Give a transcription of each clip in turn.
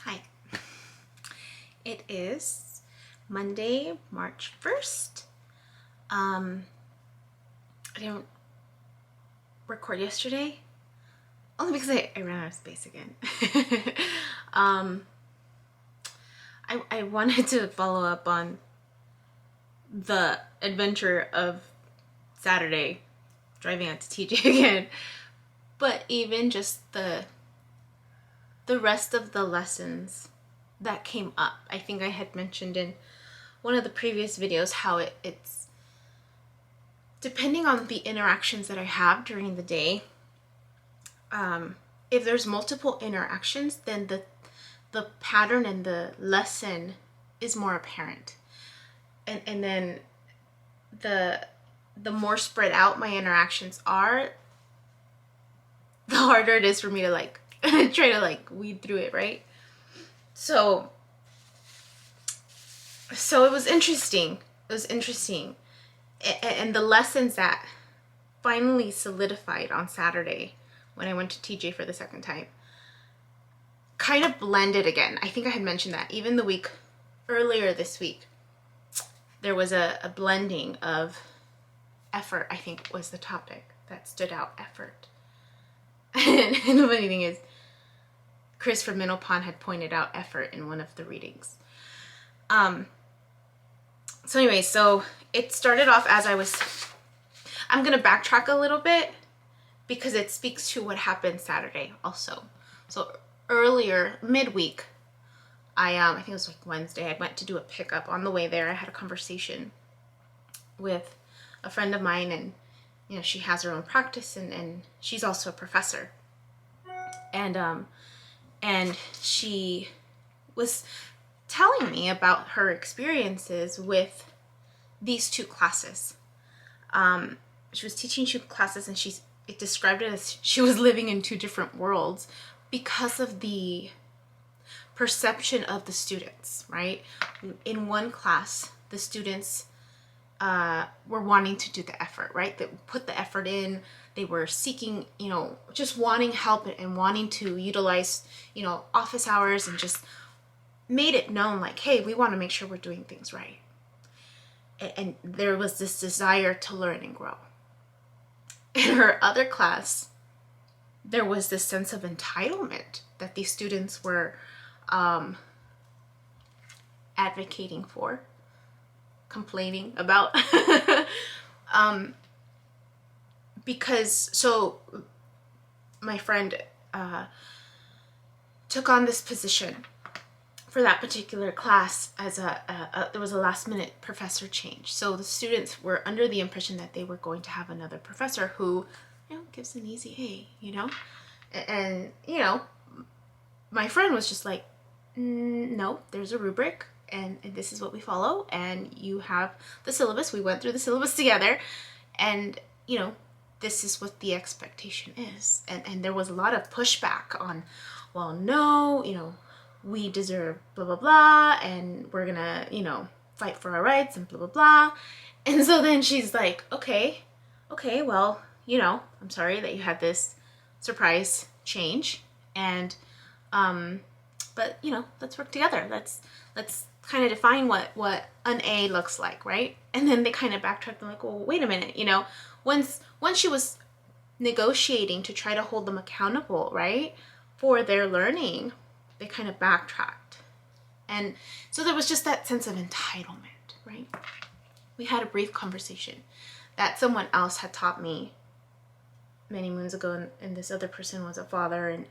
Hi. It is Monday, March 1st. I didn't record yesterday only because I ran out of space again. I wanted to follow up on the adventure of Saturday driving out to TJ again, but even just the rest of the lessons that came up. I think I had mentioned in one of the previous videos how it's depending on the interactions that I have during the day. If there's multiple interactions, then the pattern and the lesson is more apparent. And then the more spread out my interactions are, the harder it is for me to like try to like weed through it, right? So it was interesting. And the lessons that finally solidified on Saturday when I went to TJ for the second time kind of blended again. I think I had mentioned that even the week earlier this week, there was a blending of effort, I think was the topic that stood out, effort. And the funny thing is, Chris from Minnow Pond had pointed out effort in one of the readings. So anyway, so it started off as I'm going to backtrack a little bit because it speaks to what happened Saturday also. So earlier, midweek, I think it was like Wednesday, I went to do a pickup. On the way there, I had a conversation with a friend of mine, and you know, she has her own practice, and she's also a professor. And she was telling me about her experiences with these two classes. She was teaching two classes, and it described it as she was living in two different worlds because of the perception of the students, right? In one class, the students were wanting to do the effort, right? They put the effort in. They were seeking, you know, just wanting help and wanting to utilize, you know, office hours, and just made it known like, hey, we want to make sure we're doing things right. And there was this desire to learn and grow. In her other class, there was this sense of entitlement that these students were advocating for, complaining about. Because so my friend took on this position for that particular class as there was a last minute professor change. So the students were under the impression that they were going to have another professor who, you know, gives an easy A, you know? And you know, my friend was just like, no, there's a rubric, and this is what we follow, and you have the syllabus. We went through the syllabus together, and you know, this is what the expectation is. And there was a lot of pushback on, well, no, you know, we deserve blah, blah, blah, and we're gonna, you know, fight for our rights and blah, blah, blah. And so then she's like, okay, well, you know, I'm sorry that you had this surprise change, and but you know, let's work together. Let's kind of define what an A looks like, right? And then they kind of backtracked and like, well, wait a minute, you know, once she was negotiating to try to hold them accountable, right, for their learning, they kind of backtracked. And so there was just that sense of entitlement, right? We had a brief conversation that someone else had taught me many moons ago, and this other person was a father and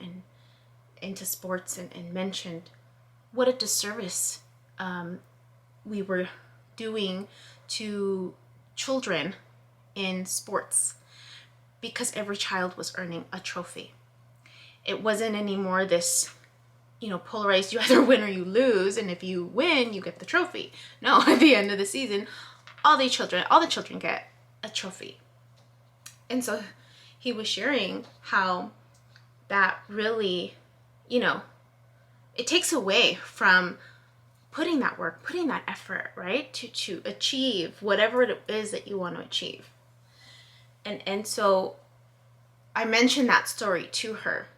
into sports, and mentioned what a disservice we were doing to children in sports because every child was earning a trophy. It wasn't anymore this, you know, polarized, you either win or you lose, and if you win, you get the trophy. No, at the end of the season, all the children get a trophy. And so he was sharing how that really, you know, it takes away from putting that work, putting that effort, right, to achieve whatever it is that you want to achieve. And so I mentioned that story to her,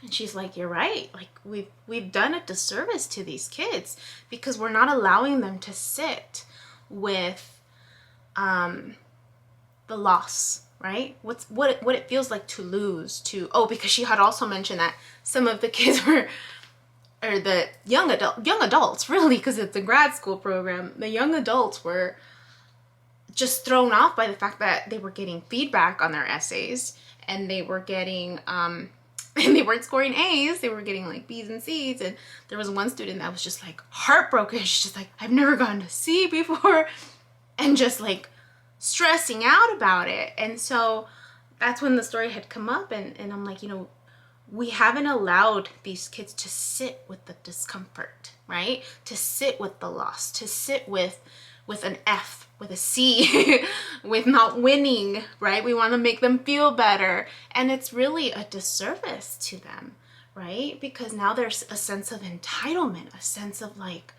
And she's like, you're right. Like we've done a disservice to these kids because we're not allowing them to sit with the loss, right? What it feels like to lose, because she had also mentioned that some of the kids or the young adults really, because it's a grad school program, the young adults were just thrown off by the fact that they were getting feedback on their essays, and they were getting and they weren't scoring A's, they were getting like B's and C's. And there was one student that was just like heartbroken. She's just like, I've never gotten a C before, and just like stressing out about it. And so that's when the story had come up, and I'm like, we haven't allowed these kids to sit with the discomfort, right? To sit with the loss, to sit with an F, with a C, with not winning, right? We want to make them feel better. And it's really a disservice to them, right? Because now there's a sense of entitlement, a sense of like,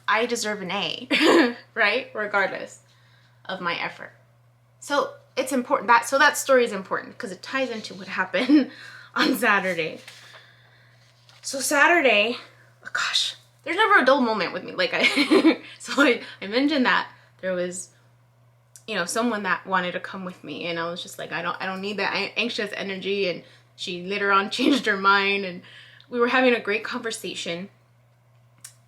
I deserve an A, right? Regardless of my effort. So it's important that story is important because it ties into what happened on Saturday. So Saturday, oh gosh, there's never a dull moment with me. Like I mentioned that there was, someone that wanted to come with me, and I was just like, I don't need that anxious energy. And she later on changed her mind, and we were having a great conversation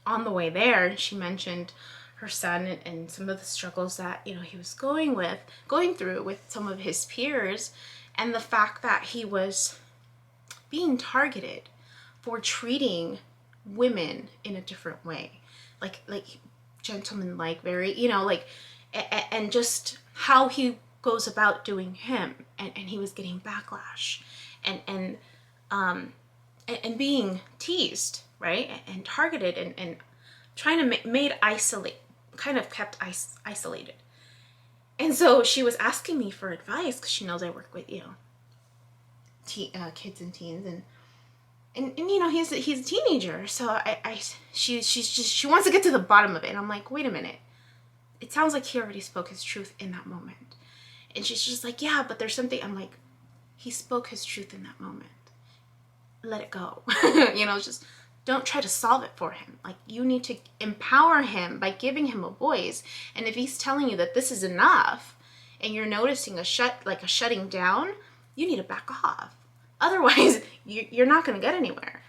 on the way there. And she mentioned her son and some of the struggles that he was going through with some of his peers, and the fact that he was being targeted for treating women in a different way, like gentleman, like very and just how he goes about doing him, and he was getting backlash and being teased, right, and targeted and trying to kept isolated. And so she was asking me for advice because she knows I work with kids and teens, and he's a teenager, so she wants to get to the bottom of it. And I'm like, wait a minute, it sounds like he already spoke his truth in that moment. And she's just like, yeah, but there's something. I'm like, he spoke his truth in that moment, let it go. Just don't try to solve it for him. Like, you need to empower him by giving him a voice. And if he's telling you that this is enough, and you're noticing a shutting down, you need to back off. Otherwise, you're not going to get anywhere.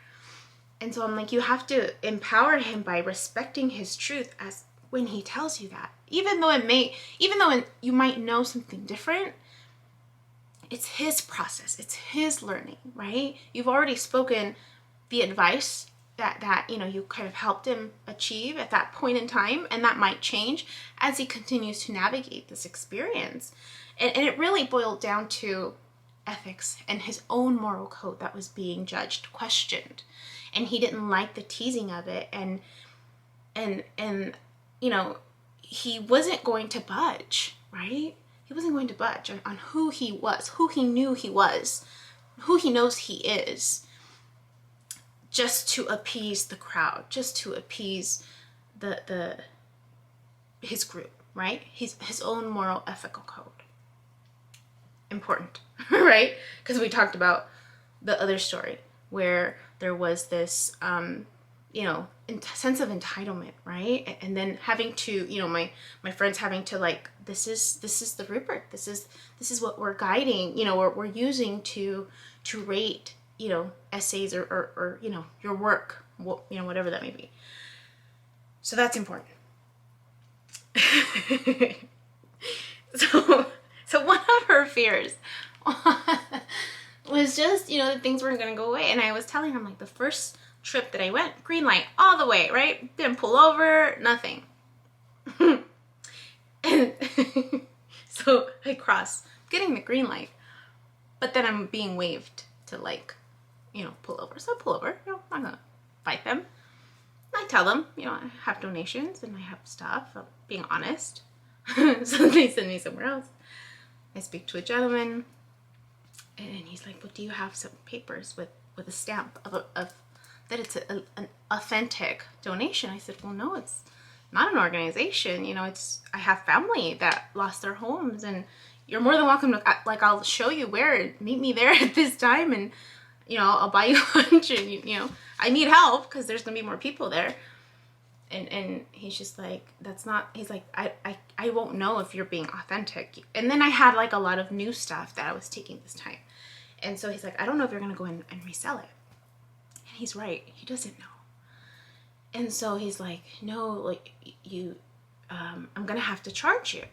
And so I'm like, you have to empower him by respecting his truth as when he tells you that. Even though you might know something different, it's his process. It's his learning, right? You've already spoken the advice that you kind of helped him achieve at that point in time, and that might change as he continues to navigate this experience. And it really boiled down to ethics and his own moral code that was being judged, questioned, and he didn't like the teasing of it, and he wasn't going to budge, right? He wasn't going to budge on who he was, who he knew he was, who he knows he is, just to appease the crowd, just to appease his group, right? His own moral ethical code. Important, right? Because we talked about the other story where there was this sense of entitlement, right? And then having to, my friends having to like, this is the rubric, this is what we're guiding, we're using to rate, essays or your work, whatever that may be. So that's important. So one of her fears was just, that things weren't going to go away. And I was telling her, I'm like, the first trip that I went, green light all the way, right? Didn't pull over, nothing. And so I cross, getting the green light, but then I'm being waved to pull over. So I pull over, I'm not going to fight them. I tell them, I have donations and I have stuff. I'm being honest. So they send me somewhere else. I speak to a gentleman, and he's like, well, do you have some papers with a stamp of that it's an authentic donation? I said, well, no, it's not an organization. I have family that lost their homes, and you're more than welcome to, like, I'll show you where, meet me there at this time, and, you know, I'll buy you lunch, and, you know, I need help because there's gonna be more people there. And he's just like, that's not, he's like, I won't know if you're being authentic. And then I had like a lot of new stuff that I was taking this time. And so he's like, I don't know if you're gonna go in and resell it. And he's right, he doesn't know. And so he's like, no, like, you, I'm gonna have to charge you.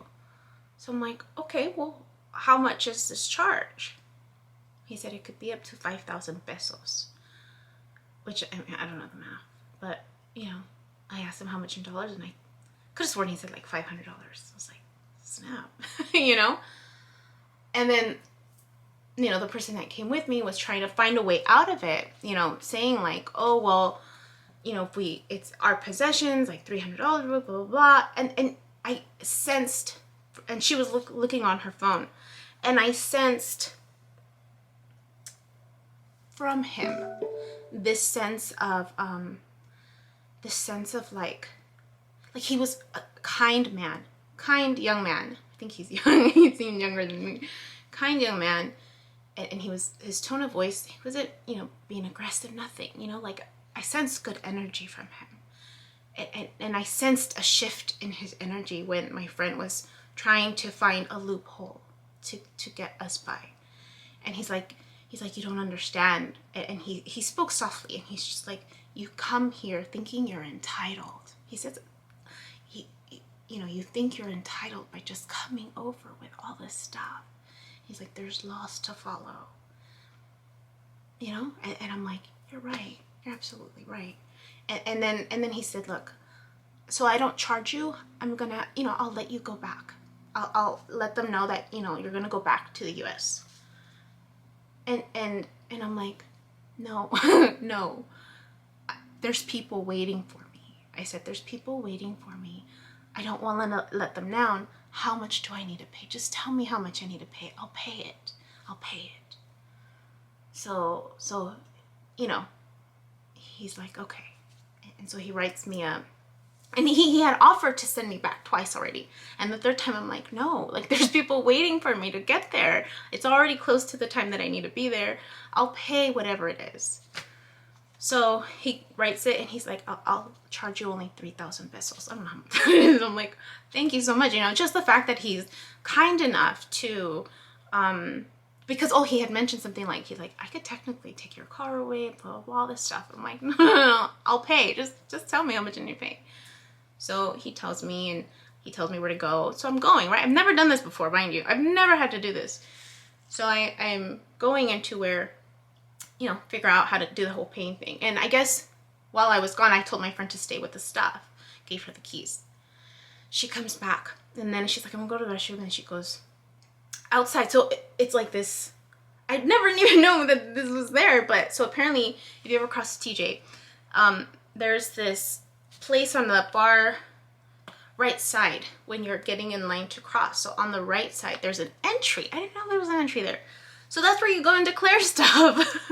So I'm like, okay, well, how much is this charge? He said it could be up to 5,000 pesos, which, I mean, I don't know the math, but, you know, I asked him how much in dollars, and I could have sworn he said like $500. I was like, snap, you know? And then, you know, the person that came with me was trying to find a way out of it, you know, saying like, oh, well, you know, if it's our possessions, like $300, blah, blah, blah. And I sensed, and she was looking on her phone, and I sensed from him this sense of like he was a kind young man. I think he's young. He seemed younger than me. Kind young man. And his tone of voice, he wasn't, you know, being aggressive, nothing, you know, like I sensed good energy from him. And I sensed a shift in his energy when my friend was trying to find a loophole to get us by. And he's like, you don't understand. And he spoke softly, and he's just like, you come here thinking you're entitled. He says, you know, you think you're entitled by just coming over with all this stuff. He's like, there's laws to follow. You know? And I'm like, you're right. You're absolutely right. And then he said, look, so I don't charge you. I'm gonna, you know, I'll let you go back. I'll let them know that, you know, you're gonna go back to the US. And I'm like, no, no. There's people waiting for me. I said, there's people waiting for me. I don't want to let them down. How much do I need to pay? Just tell me how much I need to pay. I'll pay it. I'll pay it. So, you know, he's like, okay. And so he writes me up. And he had offered to send me back twice already. And the third time I'm like, no, like there's people waiting for me to get there. It's already close to the time that I need to be there. I'll pay whatever it is. So he writes it, and he's like, I'll charge you only 3,000 pesos. I don't know how much it is. I'm like, thank you so much. You know, just the fact that he's kind enough to, because, oh, he had mentioned something like, he's like, I could technically take your car away, blah, blah, blah, all this stuff. I'm like, no, I'll pay. Just tell me how much I need to pay. So he tells me, and he tells me where to go. So I'm going, right? I've never done this before, mind you. I've never had to do this. So I'm going into where, you know, figure out how to do the whole paying thing. And I guess while I was gone, I told my friend to stay with the stuff. Gave her the keys. She comes back, and then she's like, I'm gonna go to the restroom, and she goes outside. So it's like this, I'd never even known that this was there, but so apparently, if you ever cross TJ, there's this place on the far right side when you're getting in line to cross. So on the right side, there's an entry. I didn't know there was an entry there. So that's where you go and declare stuff.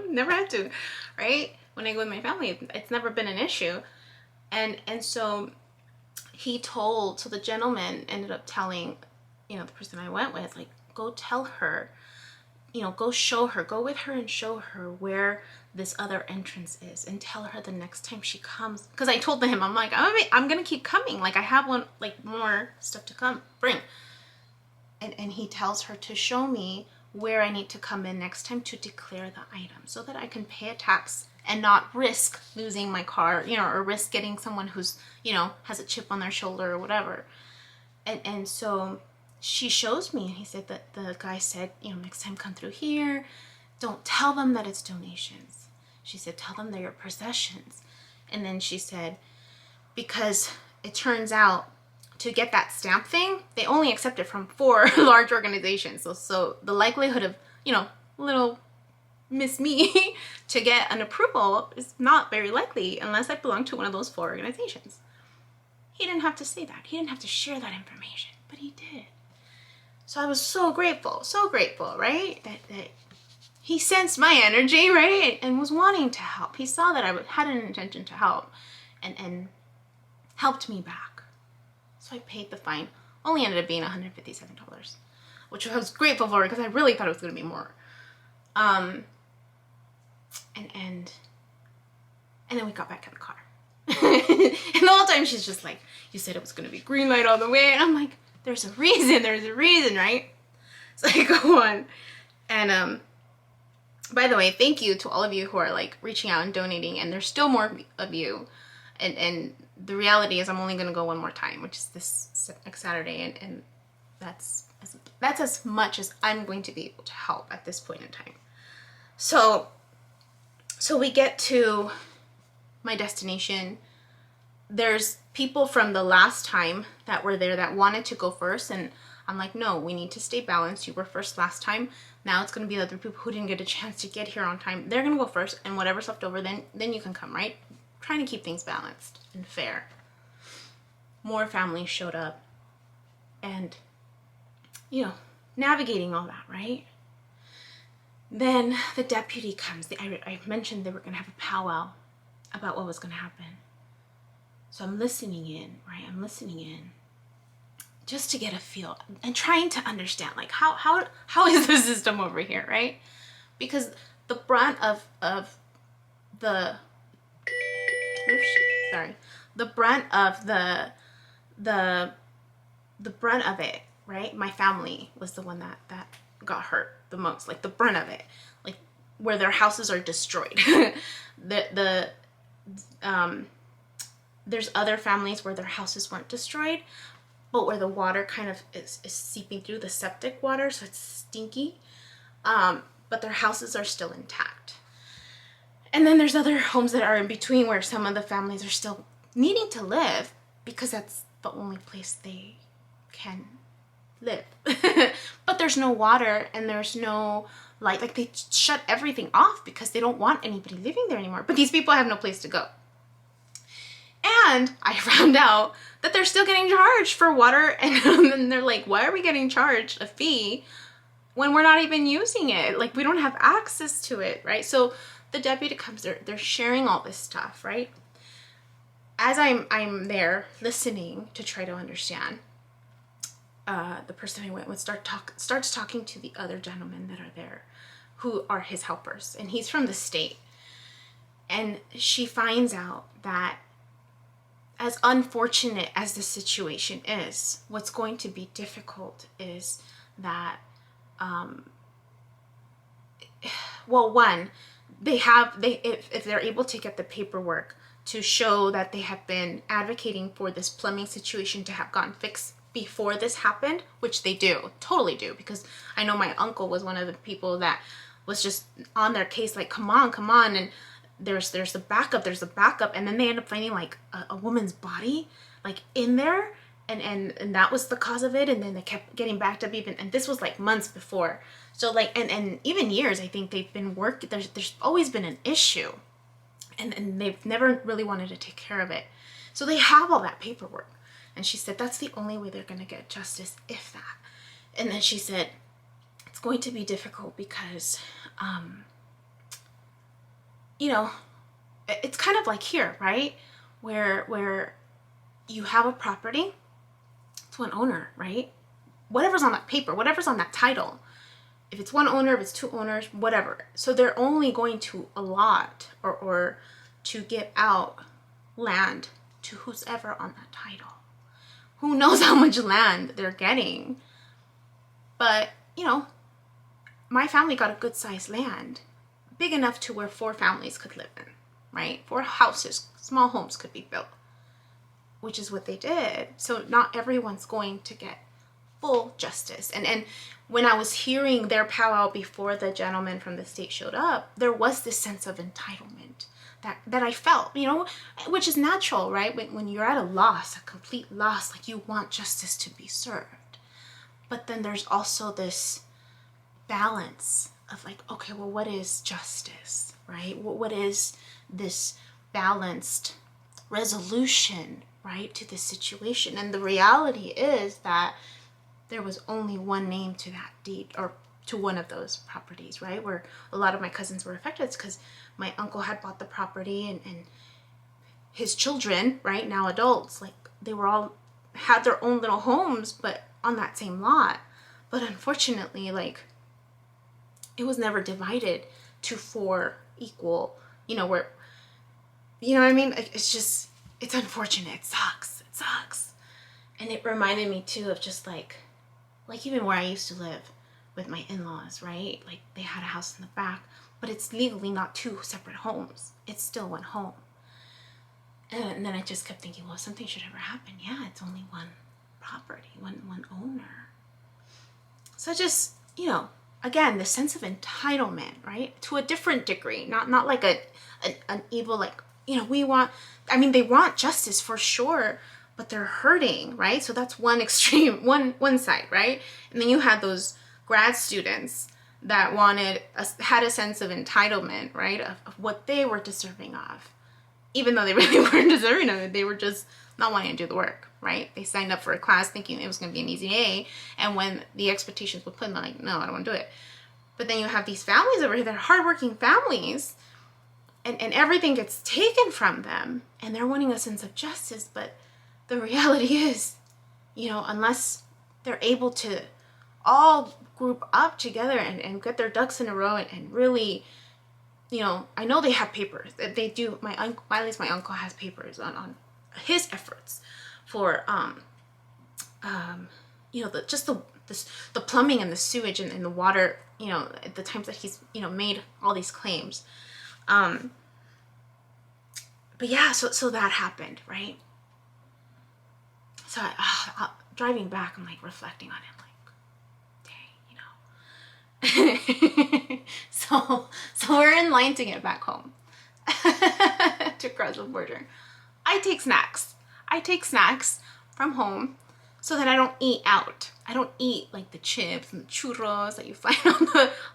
Never had to, right? When I go with my family, it's never been an issue. And so so the gentleman ended up telling, you know, the person I went with, like, go tell her, you know, go with her and show her where this other entrance is, and tell her the next time she comes. Because I told him, I'm like, I'm gonna keep coming. Like, I have more stuff to bring. And he tells her to show me where I need to come in next time to declare the item, so that I can pay a tax and not risk losing my car, you know, or risk getting someone who's, you know, has a chip on their shoulder or whatever. And so she shows me, and he said that the guy said, you know, next time come through here. Don't tell them that it's donations. She said, tell them they're your possessions. And then she said, because it turns out to get that stamp thing, they only accept it from 4 large organizations. So the likelihood of, you know, little Miss Me to get an approval is not very likely unless I belong to one of those 4 organizations. He didn't have to say that. He didn't have to share that information, but he did. So I was so grateful, right? That he sensed my energy, right? And was wanting to help. He saw that I had an intention to help, and helped me back. So I paid the fine, Only ended up being $157, which I was grateful for because I really thought it was going to be more. And then we got back in the car. And the whole time she's just like, you said it was going to be green light all the way. And I'm like, there's a reason, right? So I go on. And by the way, thank you to all of you who are like reaching out and donating. And there's still more of you. And the reality is I'm only going to go one more time, which is this next Saturday. And that's as much as I'm going to be able to help at this point in time. So we get to my destination. There's people from the last time that were there that wanted to go first, and I'm like, no, we need to stay balanced. You were first last time. Now it's going to be other people who didn't get a chance to get here on time. They're going to go first, and whatever's left over, then you can come, right? Trying to keep things balanced and fair. More families showed up, and, you know, navigating all that, right? Then the deputy comes. I mentioned they were going to have a powwow about what was going to happen. So I'm listening in, right? I'm listening in just to get a feel and trying to understand, like, how is the system over here, right? Because the brunt of the brunt of it, right? My family was the one that got hurt the most, like the brunt of it, like where their houses are destroyed. There's other families where their houses weren't destroyed, but where the water kind of is seeping through, the septic water, so it's stinky, but their houses are still intact. And then there's other homes that are in between where some of the families are still needing to live because that's the only place they can live. But there's no water and there's no light. Like, they shut everything off because they don't want anybody living there anymore. But these people have no place to go. And I found out that they're still getting charged for water. And they're like, why are we getting charged a fee when we're not even using it? Like, we don't have access to it, right? So the deputy comes, they're sharing all this stuff, right? As I'm there listening to try to understand, the person I went with starts talking to the other gentlemen that are there, who are his helpers, and he's from the state. And she finds out that, as unfortunate as the situation is, what's going to be difficult is that, if they're able to get the paperwork to show that they have been advocating for this plumbing situation to have gotten fixed before this happened, which they do, totally do, because I know my uncle was one of the people that was just on their case, like, come on, and there's the backup, and then they end up finding like a woman's body like in there, and that was the cause of it, and then they kept getting backed up even, and this was like months before. So like, and even years, I think they've been working, there's always been an issue, and they've never really wanted to take care of it. So they have all that paperwork. And she said, that's the only way they're going to get justice, if that. And then she said, it's going to be difficult because, it's kind of like here, right? Where you have a property, it's one owner, right? Whatever's on that paper, whatever's on that title, if it's one owner, if it's two owners, whatever. So they're only going to allot or to give out land to who's ever on that title. Who knows how much land they're getting? But, my family got a good sized land, big enough to where 4 families could live in, right? 4 houses, small homes could be built, which is what they did. So not everyone's going to get full justice. And when I was hearing their powwow before the gentleman from the state showed up, there was this sense of entitlement that I felt, which is natural, right? When you're at a loss, a complete loss, like, you want justice to be served. But then there's also this balance of like, okay, well, what is justice, right? What is this balanced resolution, right, to this situation? And the reality is that there was only one name to that deed, or to one of those properties, right? Where a lot of my cousins were affected. It's because my uncle had bought the property, and his children, right, now adults, like, they were all had their own little homes, but on that same lot. But unfortunately, like, it was never divided to 4 equal, you know, where, you know what I mean? Like, it's just, it's unfortunate. It sucks. It sucks. And it reminded me too of just like even where I used to live with my in-laws, right? Like, they had a house in the back, but it's legally not 2 separate homes. It's still one home. And then I just kept thinking, well, if something should ever happen, yeah, it's only one property, one owner. So just, you know, again, the sense of entitlement, right? To a different degree, not like an evil, like, you know, they want justice for sure, but they're hurting, right? So that's one extreme, one side, right? And then you had those grad students that had a sense of entitlement, right? Of what they were deserving of, even though they really weren't deserving of it. They were just not wanting to do the work, right? They signed up for a class thinking it was going to be an easy A, and when the expectations were put in, they're like, no, I don't want to do it. But then you have these families over here that are hardworking families, and everything gets taken from them, and they're wanting a sense of justice. But the reality is, you know, unless they're able to all group up together and get their ducks in a row and really, you know, I know they have papers. They do. At least my uncle has papers on his efforts for, you know, the plumbing and the sewage and the water, you know, at the times that he's, you know, made all these claims. But yeah, so that happened, right? So driving back, I'm like reflecting on it, like, dang, you know. so we're in line to get back home to cross the border. I take snacks from home so that I don't eat out. I don't eat like the chips and the churros that you find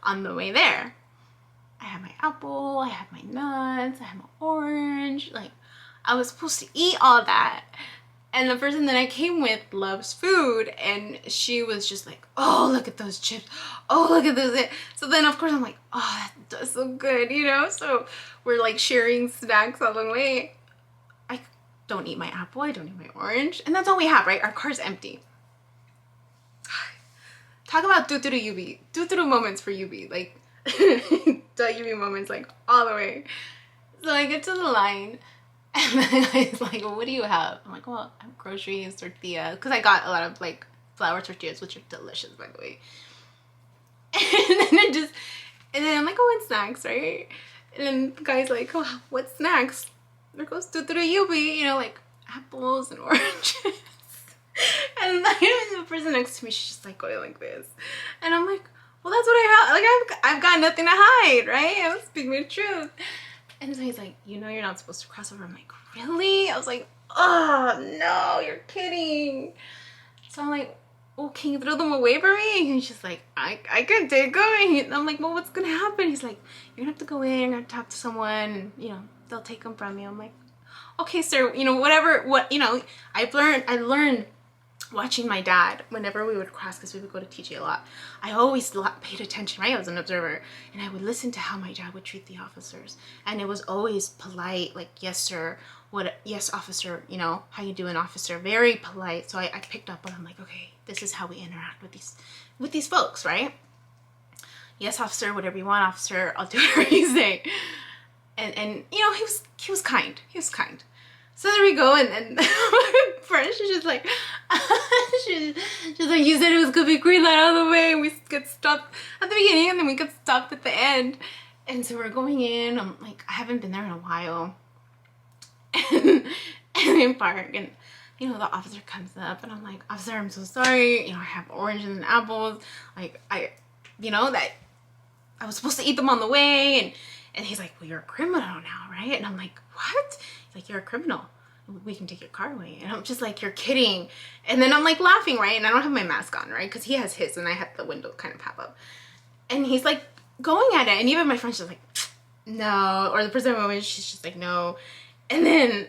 on the way there. I have my apple, I have my nuts, I have my orange. Like, I was supposed to eat all that. And the person that I came with loves food, and she was just like, oh, look at those chips. Oh, look at those. So then, of course, I'm like, oh, that does so good, you know? So we're like sharing snacks all the way. I don't eat my apple, I don't eat my orange. And that's all we have, right? Our car's empty. Talk about tuturu Yubi. Tuturu moments for Yubi. Like, the Yubi moments, like, all the way. So I get to the line, and then he's like, well, what do you have? I'm like, well, I have groceries, tortillas, because I got a lot of like flour tortillas, which are delicious, by the way. And then I'm like, oh, and snacks, right? And then the guy's like, oh, what snacks? There goes tuturu Yubi, you know, like apples and oranges. And like, the person next to me, she's just like going like this, and I'm like, well, that's what I have. Like, I've got nothing to hide, right? I'm speaking the truth. And so he's like, you know, you're not supposed to cross over. I'm like, really? I was like, oh, no, you're kidding. So I'm like, oh, can you throw them away for me? And he's just like, I can take them. And I'm like, well, what's going to happen? He's like, you're going to have to go in, you're going to talk to someone, and, you know, they'll take them from you. I'm like, okay, sir, you know, you know, I learned watching my dad whenever we would cross, because we would go to TJ a lot. I always paid attention, right? I was an observer, and I would listen to how my dad would treat the officers, and it was always polite, like, yes sir, yes officer, you know, how you doing, officer? Very polite. So I picked up on, I'm like, okay, this is how we interact with these folks, right? Yes officer, whatever you want, officer, I'll do whatever you say. And you know, he was kind. So there we go, and friend, she's just like, she's like, you said it was gonna be green light all the way, and we get stopped at the beginning, and then we get stopped at the end. And so we're going in. I'm like, I haven't been there in a while, and we park, and you know, the officer comes up, and I'm like, officer, I'm so sorry. You know, I have oranges and apples. Like, you know, that I was supposed to eat them on the way, and he's like, well, you're a criminal now, right? And I'm like, what? He's like, you're a criminal. We can take your car away. And I'm just like, you're kidding. And then I'm like laughing, right? And I don't have my mask on, right? Because he has his, and I had the window kind of pop up. And he's like going at it. And even my friend's just like, no. Or the person I'm with, she's just like, no. And then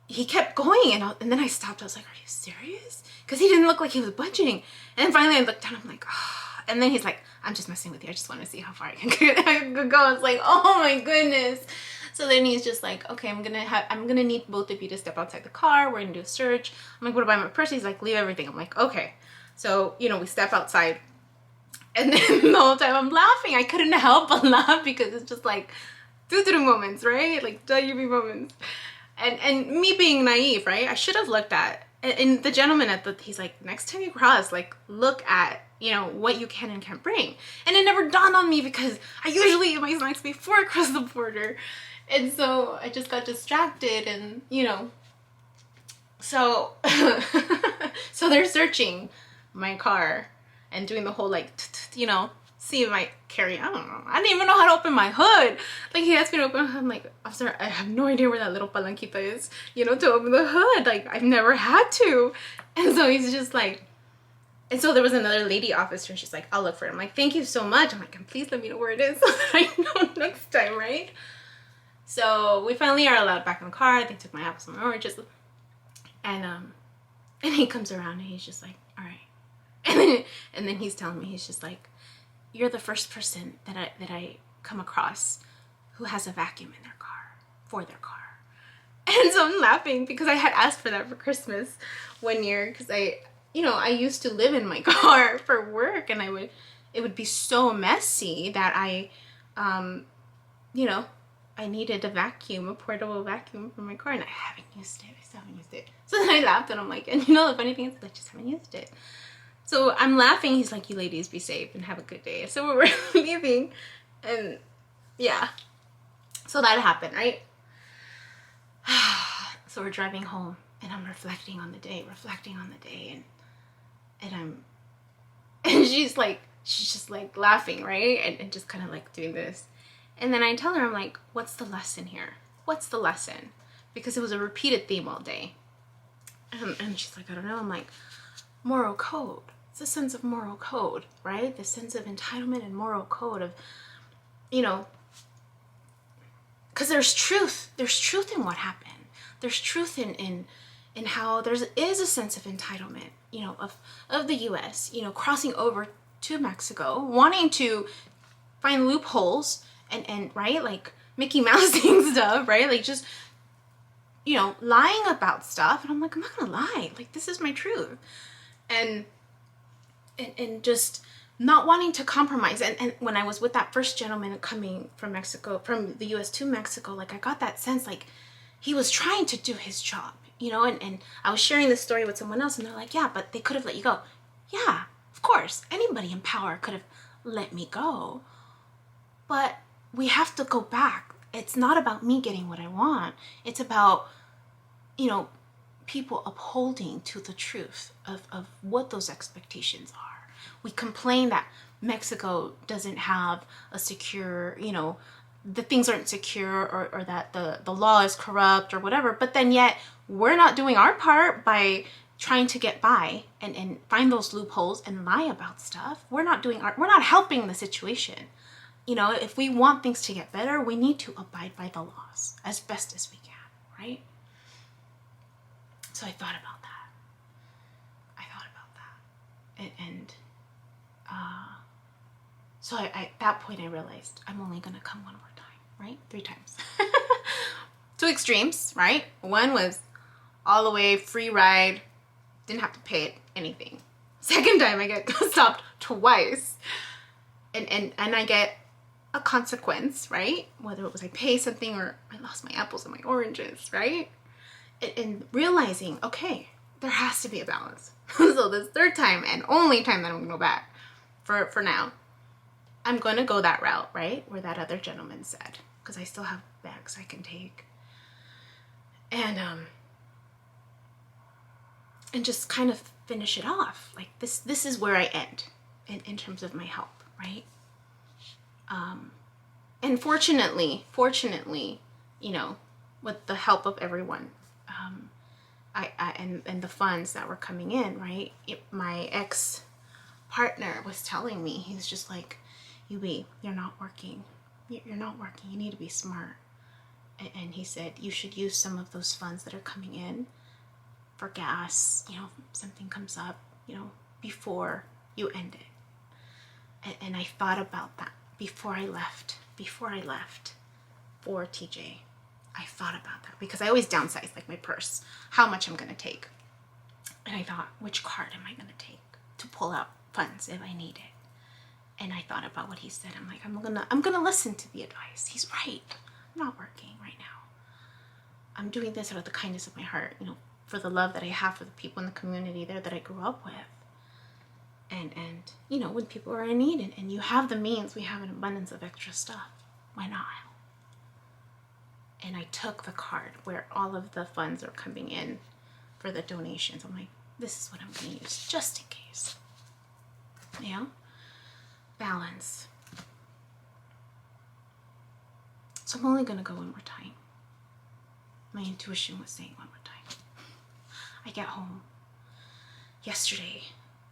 he kept going. And then I stopped. I was like, are you serious? Because he didn't look like he was budging. And then finally I looked down. I'm like, oh. And then he's like, I'm just messing with you. I just want to see how far I can go. I was like, oh my goodness. So then he's just like, okay, I'm gonna need both of you to step outside the car. We're gonna do a search. I'm like, what about my purse? He's like, leave everything. I'm like, okay. So, you know, we step outside, and then the whole time I'm laughing. I couldn't help but laugh because it's just like doo-doo moments, right? Like Yubi moments. And me being naive, right? I should have looked at, and the gentleman he's like, next time you cross, like, look at, you know, what you can and can't bring. And it never dawned on me because I usually eat my snacks before I cross the border. And so I just got distracted, and, you know, so, so they're searching my car and doing the whole, like, you know, see if I carry, I don't know. I didn't even know how to open my hood. Like, he asked me to open, I'm like, I'm sorry, I have no idea where that little palanquita is, you know, to open the hood. Like, I've never had to. And so he's just like, and so there was another lady officer, and she's like, I'll look for it. I'm like, thank you so much. I'm like, and please let me know where it is so that I know next time, right? So we finally are allowed back in the car. They took my apples and my oranges. And he comes around and he's just like, all right. And then he's telling me, he's just like, you're the first person that I come across who has a vacuum in their car, for their car. And so I'm laughing because I had asked for that for Christmas one year, because I used to live in my car for work, and it would be so messy that I needed a vacuum, a portable vacuum for my car, and I haven't used it. I still haven't used it. So then I laughed, and I'm like, and you know, the funny thing is, I just haven't used it. So I'm laughing. He's like, you ladies be safe and have a good day. So we're leaving, and yeah. So that happened, right? So we're driving home, and I'm reflecting on the day, and she's just like laughing, right? And just kind of like doing this. And then I tell her, I'm like, what's the lesson here? What's the lesson? Because it was a repeated theme all day. And she's like, I don't know. I'm like, moral code. It's a sense of moral code, right? The sense of entitlement and moral code of, you know, because there's truth. There's truth in what happened. There's truth in how there is a sense of entitlement, you know, of the U.S., you know, crossing over to Mexico, wanting to find loopholes and right, like Mickey Mousing stuff, right? Like just, you know, lying about stuff. And I'm like, I'm not gonna lie. Like, this is my truth. And just not wanting to compromise. And when I was with that first gentleman coming from Mexico, from the US to Mexico, like I got that sense like he was trying to do his job, you know, and I was sharing this story with someone else, and they're like, yeah, but they could have let you go. Yeah, of course. Anybody in power could have let me go. But we have to go back. It's not about me getting what I want. It's about, you know, people upholding to the truth of what those expectations are. We complain that Mexico doesn't have a secure, you know, the things aren't secure, or that the law is corrupt or whatever, but then yet we're not doing our part by trying to get by and find those loopholes and lie about stuff. We're not helping the situation. You know, if we want things to get better, we need to abide by the laws as best as we can, right? So I thought about that. So at that point I realized I'm only gonna come one more time, right? 3 times. 2 extremes, right? One was all the way free ride, didn't have to pay anything. Second time I get stopped twice, and I get a consequence, right? Whether it was I pay something or I lost my apples and my oranges, right? And realizing, okay, there has to be a balance. So this 3rd time and only time that I'm gonna go back for now, I'm gonna go that route, right? Where that other gentleman said, because I still have bags I can take. And just kind of finish it off. Like this is where I end in terms of my help, right? And fortunately, you know, with the help of everyone, and the funds that were coming in, right? My ex-partner was telling me, he's just like, Yubi, you're not working. You're not working. You need to be smart. And he said, you should use some of those funds that are coming in for gas, you know, if something comes up, you know, before you end it. And I thought about that before I left for TJ. I thought about that because I always downsize, like my purse, how much I'm going to take. And I thought, which card am I going to take to pull out funds if I need it? And I thought about what he said. I'm like, I'm gonna listen to the advice. He's right. I'm not working right now. I'm doing this out of the kindness of my heart, you know, for the love that I have for the people in the community there that I grew up with. And you know, when people are in need and you have the means, we have an abundance of extra stuff. Why not? And I took the card where all of the funds are coming in for the donations. I'm like, this is what I'm gonna use just in case. You know? Balance. So I'm only gonna go one more time. My intuition was saying one more time. I get home. Yesterday,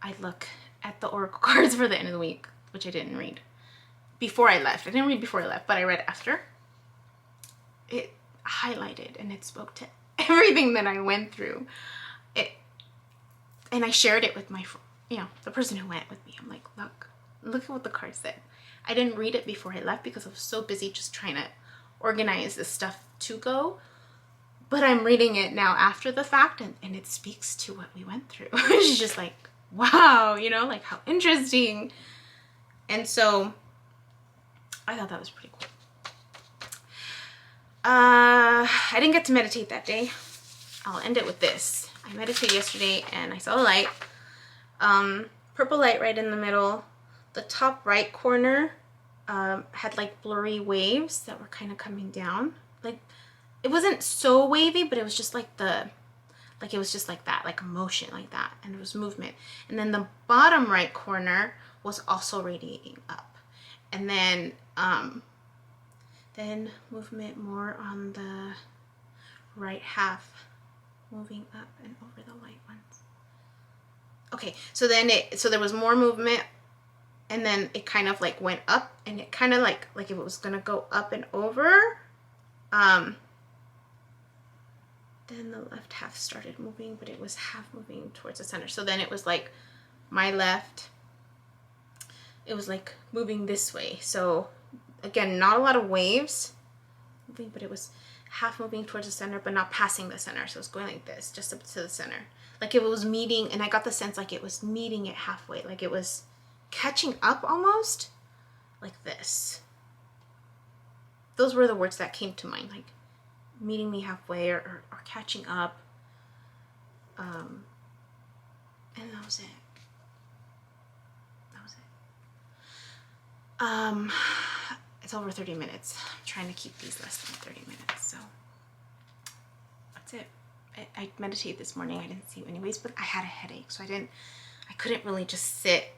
I look at the oracle cards for the end of the week, which I didn't read before I left. I didn't read before I left, but I read after. It highlighted and it spoke to everything that I went through. And I shared it with my, you know, the person who went with me. I'm like, look at what the card said. I didn't read it before I left because I was so busy just trying to organize this stuff to go. But I'm reading it now after the fact, and it speaks to what we went through. It's just like, wow, you know, like how interesting. And so I thought that was pretty cool. I didn't get to meditate that day. I'll end it with this. I meditated yesterday and I saw the light. Purple light right in the middle. The top right corner had like blurry waves that were kind of coming down. Like, it wasn't so wavy, but it was just like it was just like that, like a motion like that, and it was movement. And then the bottom right corner was also radiating up. And then movement more on the right half, moving up and over the light ones. Okay, so then so there was more movement, and then it kind of like went up, and it kind of like it was gonna go up and over. Then the left half started moving, but it was half moving towards the center. So then it was like my left, it was like moving this way. So again, not a lot of waves moving, but it was half moving towards the center, but not passing the center. So it was going like this, just up to the center. Like it was meeting, and I got the sense like it was meeting it halfway, like it was catching up almost, like this. Those were the words that came to mind, like meeting me halfway or catching up. And that was it. It's over 30 minutes. I'm trying to keep these less than 30 minutes, so that's it. I meditated this morning. I didn't sleep anyways, but I had a headache, so I couldn't really just sit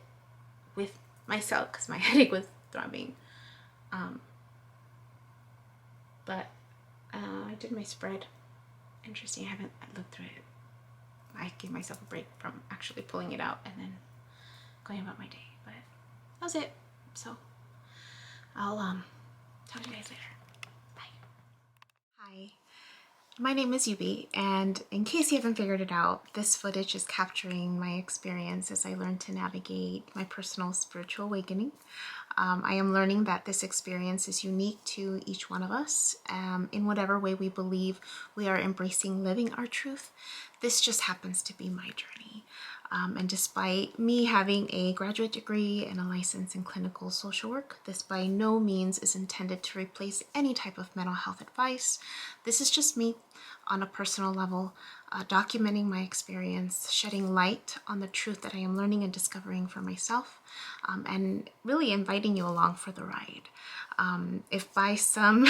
with myself because my headache was throbbing. But I did my spread. Interesting. I looked through it. I gave myself a break from actually pulling it out and then going about my day. But that was it. So I'll talk to you guys later. Bye. Hi. My name is Yubi, and in case you haven't figured it out, this footage is capturing my experience as I learn to navigate my personal spiritual awakening. I am learning that this experience is unique to each one of us. In whatever way we believe we are embracing living our truth, this just happens to be my journey. And despite me having a graduate degree and a license in clinical social work, this by no means is intended to replace any type of mental health advice. This is just me on a personal level, documenting my experience, shedding light on the truth that I am learning and discovering for myself, and really inviting you along for the ride. If by some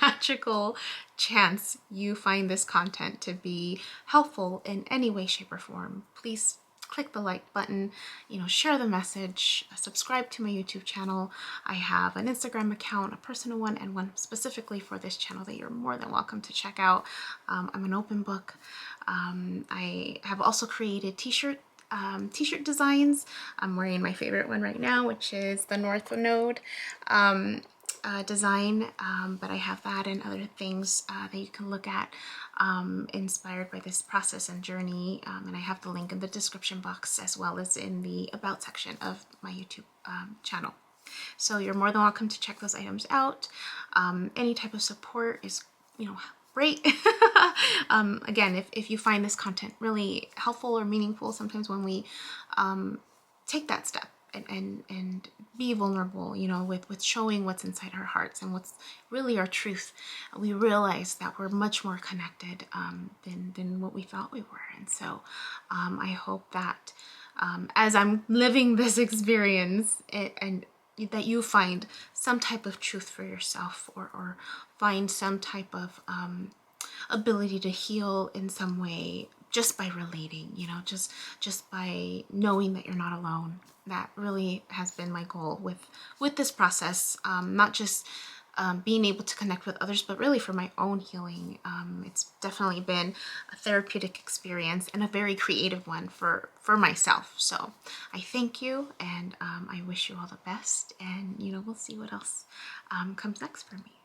magical chance you find this content to be helpful in any way, shape, or form, please click the like button, share the message, subscribe to my YouTube channel. I have an Instagram account, a personal one, and one specifically for this channel that you're more than welcome to check out. I'm an open book. I have also created t-shirt designs. I'm wearing my favorite one right now, which is the North Node design, but I have that and other things that you can look at inspired by this process and journey, and I have the link in the description box as well as in the about section of my YouTube channel. So you're more than welcome to check those items out. Any type of support is great. Again, if you find this content really helpful or meaningful, sometimes when we take that step and be vulnerable, with showing what's inside our hearts and what's really our truth, we realize that we're much more connected than what we thought we were. And so I hope that as I'm living this experience, and that you find some type of truth for yourself, or find some type of ability to heal in some way just by relating, just by knowing that you're not alone. That really has been my goal with this process, not just being able to connect with others, but really for my own healing. It's definitely been a therapeutic experience and a very creative one for myself. So I thank you, and I wish you all the best, and we'll see what else comes next for me.